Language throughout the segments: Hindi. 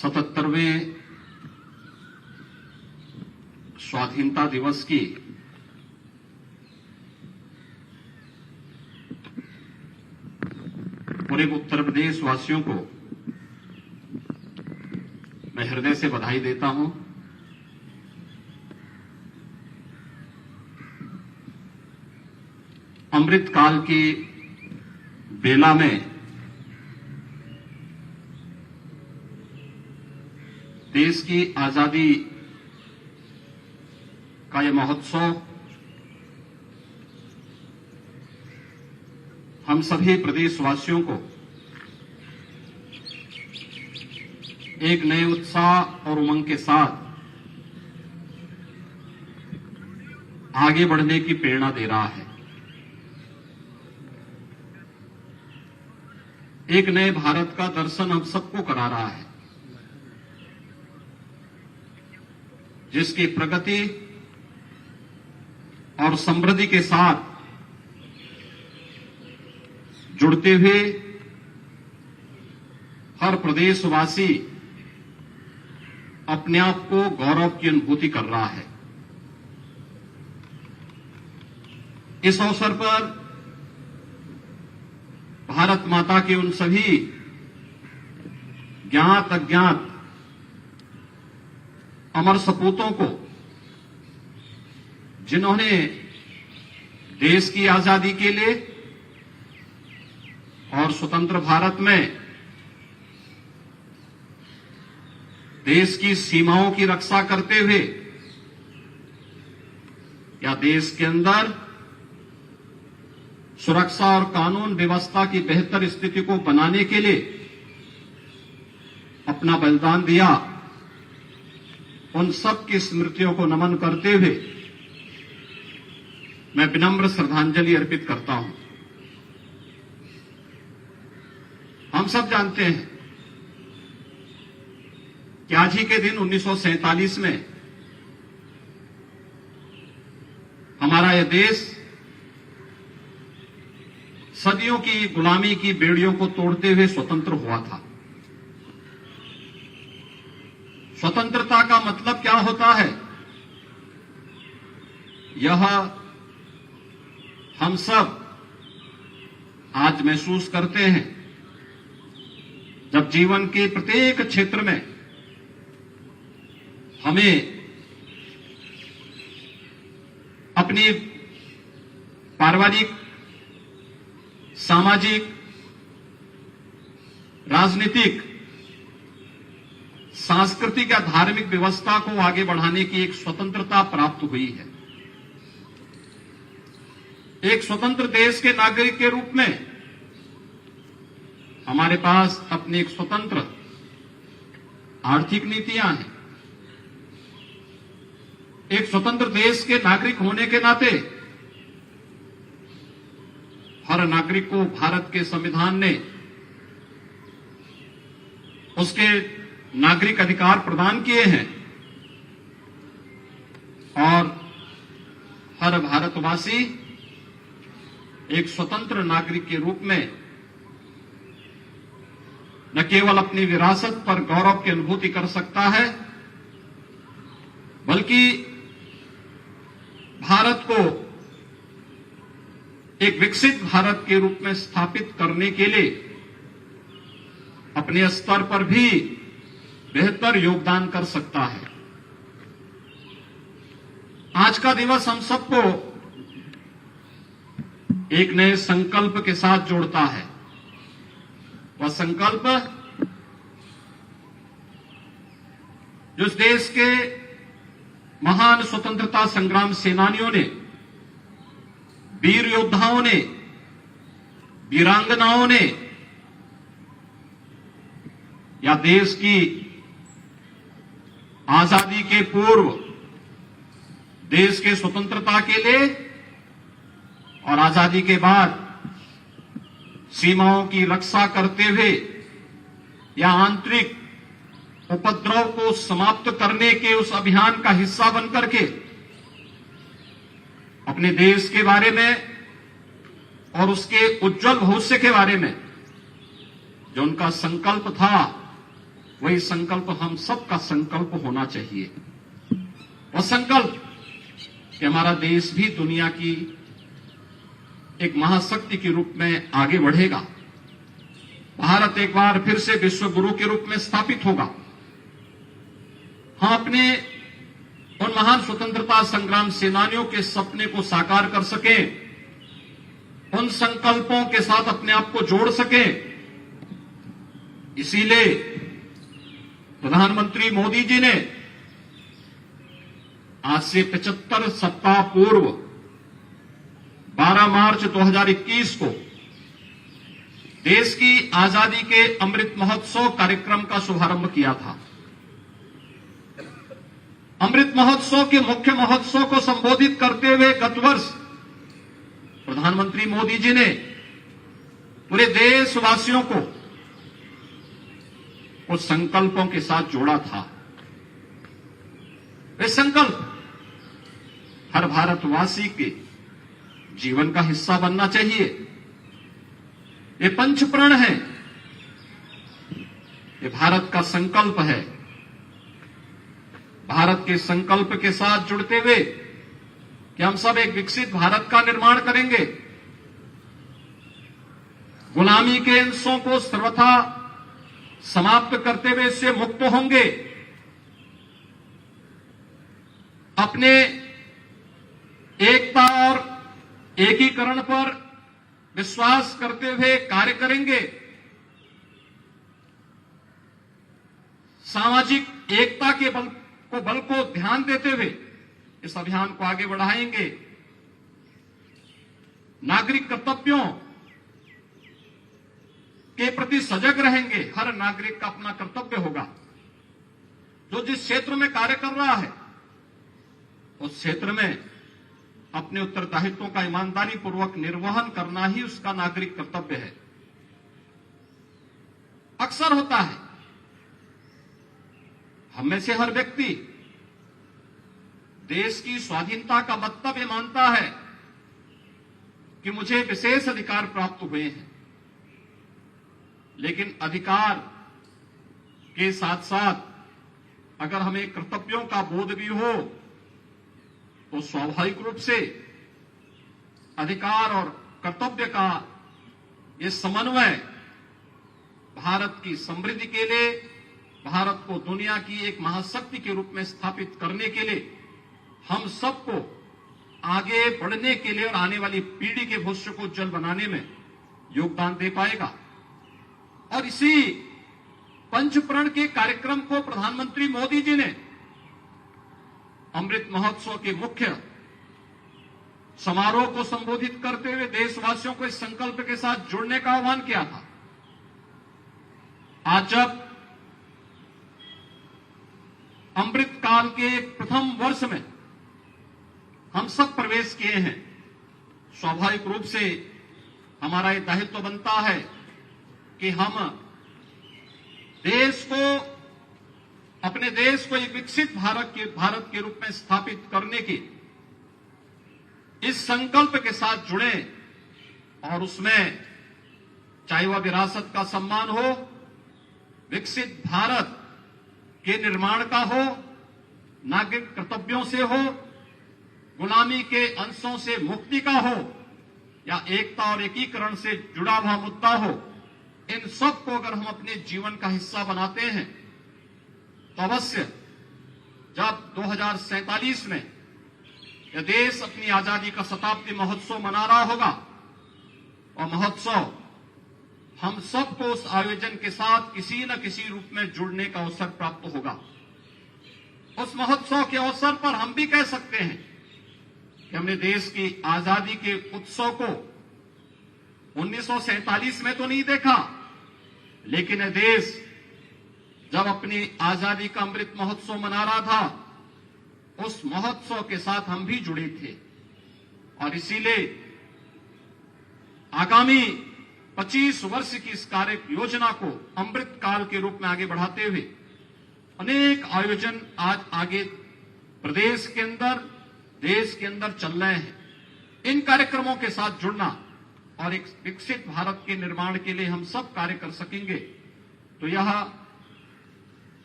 77वें स्वाधीनता दिवस की पूरे उत्तर प्रदेश वासियों को मैं हृदय से बधाई देता हूं। अमृत काल की बेला में देश की आजादी का यह महोत्सव हम सभी प्रदेशवासियों को एक नए उत्साह और उमंग के साथ आगे बढ़ने की प्रेरणा दे रहा है। एक नए भारत का दर्शन हम सबको करा रहा है, जिसकी प्रगति और समृद्धि के साथ जुड़ते हुए हर प्रदेशवासी अपने आप को गौरव की अनुभूति कर रहा है। इस अवसर पर भारत माता के उन सभी ज्ञात अज्ञात अमर सपूतों को, जिन्होंने देश की आजादी के लिए और स्वतंत्र भारत में देश की सीमाओं की रक्षा करते हुए या देश के अंदर सुरक्षा और कानून व्यवस्था की बेहतर स्थिति को बनाने के लिए अपना बलिदान दिया, उन सब की स्मृतियों को नमन करते हुए मैं विनम्र श्रद्धांजलि अर्पित करता हूं। हम सब जानते हैं कि आज ही के दिन 1947 में हमारा यह देश सदियों की गुलामी की बेड़ियों को तोड़ते हुए स्वतंत्र हुआ था। स्वतंत्रता का मतलब क्या होता है, यह हम सब आज महसूस करते हैं, जब जीवन के प्रत्येक क्षेत्र में हमें अपनी पारिवारिक, सामाजिक, राजनीतिक, सांस्कृतिक या धार्मिक व्यवस्था को आगे बढ़ाने की एक स्वतंत्रता प्राप्त हुई है। एक स्वतंत्र देश के नागरिक के रूप में हमारे पास अपनी एक स्वतंत्र आर्थिक नीतियां हैं। एक स्वतंत्र देश के नागरिक होने के नाते हर नागरिक को भारत के संविधान ने उसके नागरिक अधिकार प्रदान किए हैं और हर भारतवासी एक स्वतंत्र नागरिक के रूप में न केवल अपनी विरासत पर गौरव की अनुभूति कर सकता है, बल्कि भारत को एक विकसित भारत के रूप में स्थापित करने के लिए अपने स्तर पर भी बेहतर योगदान कर सकता है। आज का दिवस हम सबको एक नए संकल्प के साथ जोड़ता है। वह संकल्प जो इस देश के महान स्वतंत्रता संग्राम सेनानियों ने, वीर योद्धाओं ने, वीरांगनाओं ने या देश की आजादी के पूर्व देश के स्वतंत्रता के लिए और आजादी के बाद सीमाओं की रक्षा करते हुए या आंतरिक उपद्रव को समाप्त करने के उस अभियान का हिस्सा बनकर के अपने देश के बारे में और उसके उज्जवल भविष्य के बारे में जो उनका संकल्प था वही संकल्प हम सबका संकल्प होना चाहिए। वह संकल्प कि हमारा देश भी दुनिया की एक महाशक्ति के रूप में आगे बढ़ेगा। भारत एक बार फिर से विश्व गुरु के रूप में स्थापित होगा। हम अपने उन महान स्वतंत्रता संग्राम सेनानियों के सपने को साकार कर सके, उन संकल्पों के साथ अपने आप को जोड़ सके। इसीलिए प्रधानमंत्री मोदी जी ने आज से 75 सप्ताह पूर्व 12 मार्च 2021 को देश की आजादी के अमृत महोत्सव कार्यक्रम का शुभारंभ किया था। अमृत महोत्सव के मुख्य महोत्सव को संबोधित करते हुए गत वर्ष प्रधानमंत्री मोदी जी ने पूरे देशवासियों को कुछ संकल्पों के साथ जोड़ा था। वे संकल्प हर भारतवासी के जीवन का हिस्सा बनना चाहिए। ये पंचप्रण है, ये भारत का संकल्प है। भारत के संकल्प के साथ जुड़ते हुए कि हम सब एक विकसित भारत का निर्माण करेंगे, गुलामी के अंशों को सर्वथा समाप्त करते हुए इससे मुक्त होंगे, अपने एकता और एकीकरण पर विश्वास करते हुए कार्य करेंगे, सामाजिक एकता के बल को ध्यान देते हुए इस अभियान को आगे बढ़ाएंगे, नागरिक कर्तव्यों के प्रति सजग रहेंगे। हर नागरिक का अपना कर्तव्य होगा। जो जिस क्षेत्र में कार्य कर रहा है उस क्षेत्र में अपने उत्तरदायित्वों का ईमानदारी पूर्वक निर्वहन करना ही उसका नागरिक कर्तव्य है। अक्सर होता है हम में से हर व्यक्ति देश की स्वाधीनता का मतलब ये मानता है कि मुझे विशेष अधिकार प्राप्त हुए हैं, लेकिन अधिकार के साथ साथ अगर हमें कर्तव्यों का बोध भी हो तो स्वाभाविक रूप से अधिकार और कर्तव्य का ये समन्वय भारत की समृद्धि के लिए, भारत को दुनिया की एक महाशक्ति के रूप में स्थापित करने के लिए, हम सबको आगे बढ़ने के लिए और आने वाली पीढ़ी के भविष्य को उज्जवल बनाने में योगदान दे पाएगा। और इसी पंचप्रण के कार्यक्रम को प्रधानमंत्री मोदी जी ने अमृत महोत्सव के मुख्य समारोह को संबोधित करते हुए देशवासियों को इस संकल्प के साथ जुड़ने का आह्वान किया था। आज जब अमृत काल के प्रथम वर्ष में हम सब प्रवेश किए हैं, स्वाभाविक रूप से हमारा ये दायित्व बनता है कि हम देश को, अपने देश को एक विकसित भारत के रूप में स्थापित करने की इस संकल्प के साथ जुड़े और उसमें चाहे वह विरासत का सम्मान हो, विकसित भारत के निर्माण का हो, नागरिक कर्तव्यों से हो, गुलामी के अंशों से मुक्ति का हो या एकता और एकीकरण से जुड़ा हुआ मुद्दा हो, इन सब को अगर हम अपने जीवन का हिस्सा बनाते हैं तो अवश्य जब 2047 में यह देश अपनी आजादी का शताब्दी महोत्सव मना रहा होगा और महोत्सव हम सबको उस आयोजन के साथ किसी न किसी रूप में जुड़ने का अवसर प्राप्त होगा। उस महोत्सव के अवसर पर हम भी कह सकते हैं कि हमने देश की आजादी के उत्सव को 1947 में तो नहीं देखा, लेकिन यह देश जब अपनी आजादी का अमृत महोत्सव मना रहा था उस महोत्सव के साथ हम भी जुड़े थे। और इसीलिए आगामी 25 वर्ष की इस कार्य योजना को अमृत काल के रूप में आगे बढ़ाते हुए अनेक आयोजन आज आगे प्रदेश के अंदर, देश के अंदर चल रहे हैं। इन कार्यक्रमों के साथ जुड़ना और एक विकसित भारत के निर्माण के लिए हम सब कार्य कर सकेंगे तो यह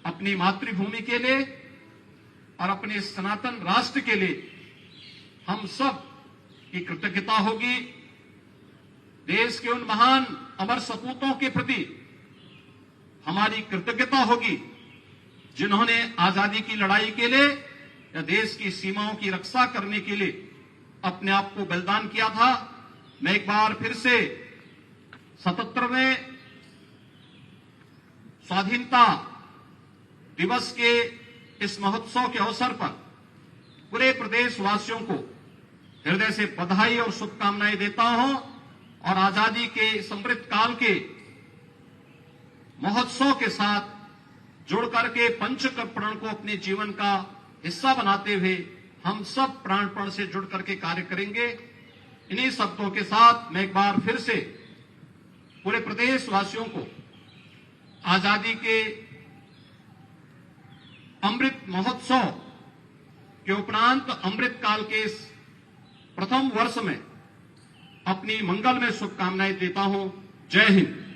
अपनी मातृभूमि के लिए और अपने सनातन राष्ट्र के लिए हम सब की कृतज्ञता होगी। देश के उन महान अमर सपूतों के प्रति हमारी कृतज्ञता होगी जिन्होंने आजादी की लड़ाई के लिए या देश की सीमाओं की रक्षा करने के लिए अपने आप को बलिदान किया था। मैं एक बार फिर से 77वें स्वाधीनता दिवस के इस महोत्सव के अवसर पर पूरे प्रदेशवासियों को हृदय से बधाई और शुभकामनाएं देता हूं और आजादी के समृद्ध काल के महोत्सव के साथ जुड़ करके पंचकर्पण को अपने जीवन का हिस्सा बनाते हुए हम सब प्राणपण से जुड़ करके कार्य करेंगे। इन्हीं शब्दों के साथ मैं एक बार फिर से पूरे प्रदेशवासियों को आजादी के अमृत महोत्सव के उपरांत अमृत काल के इस प्रथम वर्ष में अपनी मंगलमय शुभकामनाएं देता हूं। जय हिंद।